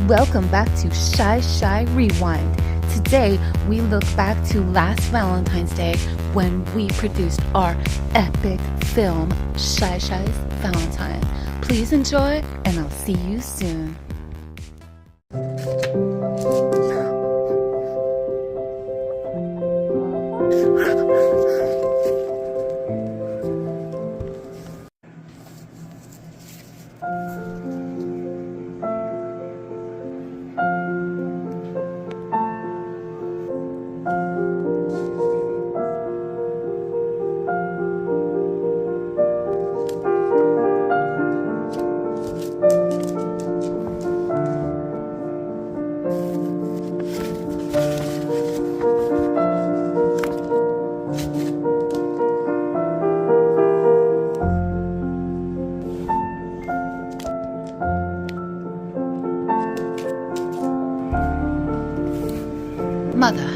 Welcome back to Shy Rewind. Today, we look back to last Valentine's Day when we produced our epic film, Shy's Valentine. Please enjoy, and I'll see you soon. Mother,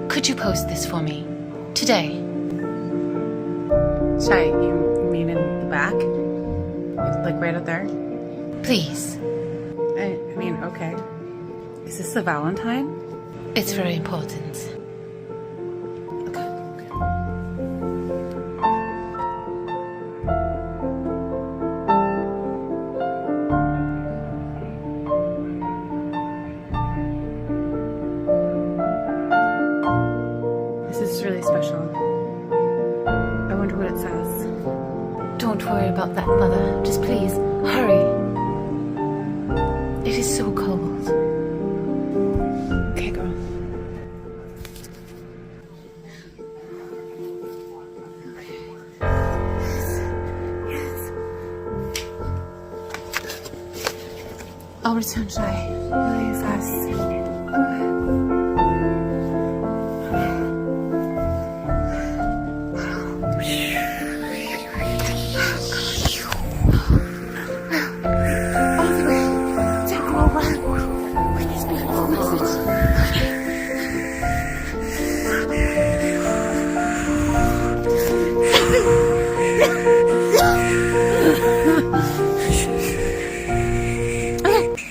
could you post this for me? Today. Shy, you mean in the back? Like right up there? Please. I mean, okay. Is this the Valentine? It's very important. This is really special. I wonder what it says. Don't worry about that, Mother. Just please, hurry. It is so cold. Okay, girl. Yes. I'll return, Shy. Really fast.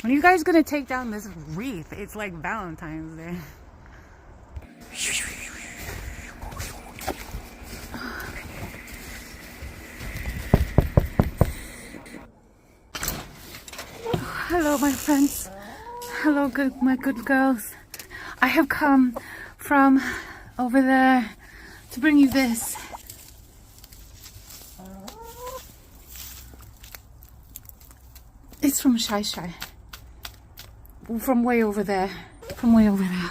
When are you guys gonna take down this wreath? It's like Valentine's Day. Hello, my friends. Hello, my good girls. I have come from over there to bring you this. It's from Shy. From way over there. From way over there.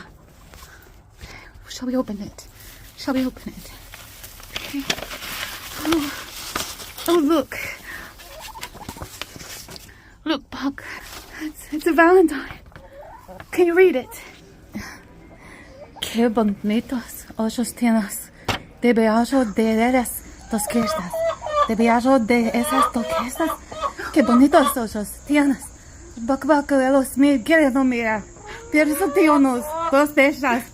Shall we open it? Shall we open it? Okay. Oh look. Look, Buck. It's a Valentine. Can you read it? Qué bonitos ojos tienes. De beajo de eres dos quieres. De beajo de esas toquesas. Qué bonitos ojos tienes. Buck de los mil quieres no mirar. Pero si unos dos de ellas.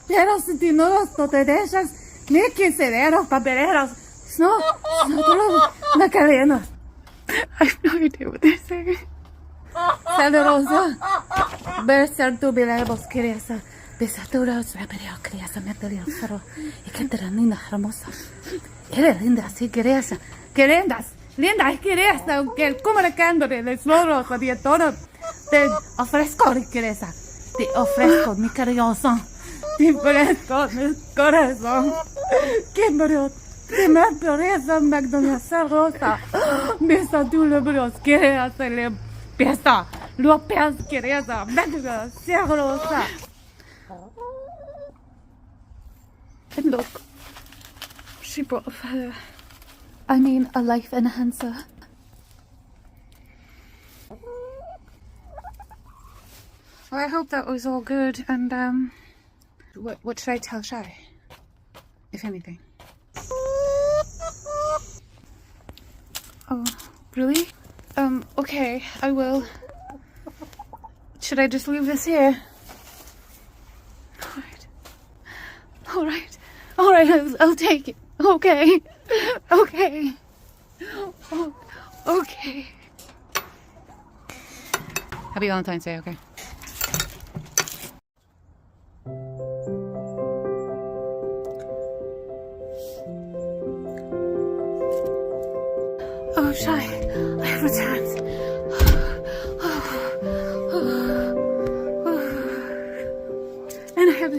Pero si no los te dejas. Mira quincereros, papeleros. No todos macarenos. I have no idea what they're saying. Salerosa. Ver tu bilebos queresa. Besaturas, rapero, queresa, meterio, cerro. Y que te linda, hermosa. Eres linda, sí, queresa. Querendas. Linda, queresa. Que como la cándore, les loro, de todo. Te ofrezco, queresa. Te ofrezco, mi cariñoso. Te ofrezco, mi corazón. Que me te me pereza, magnolia rosa. Besa tu lebros, queresa, le pieza. Lo pias, queresa, magnolia rosa. And look, she brought a feather. I mean, a life enhancer. Well, I hope that was all good. And what should I tell Shy, if anything? Oh, really? Okay, I will. Should I just leave this here? All right, I'll take it. Okay. Oh, okay. Happy Valentine's Day, okay?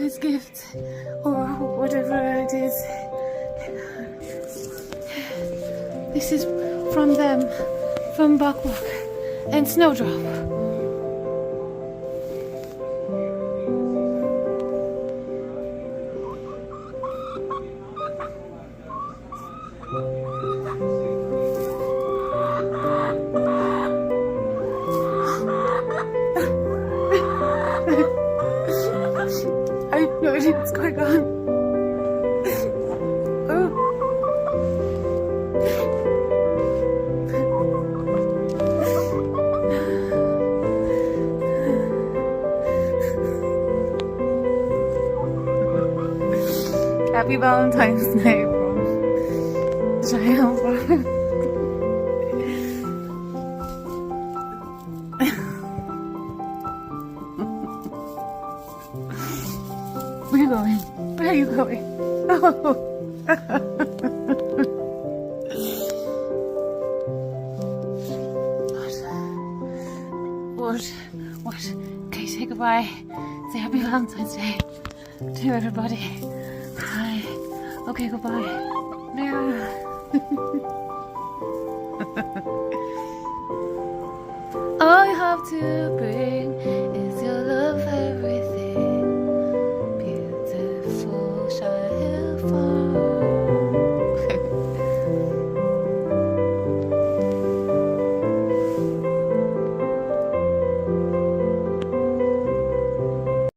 Valentine's gift or whatever it is. This is from them, from Buckwalk and Snowdrop. I have no idea what's going on. Oh. Happy Valentine's Day from Giant. Where are you going? Where are you going? Oh. What? Okay, say goodbye. Say happy Valentine's Day to everybody. Hi. Okay, goodbye. Yeah. I have to bring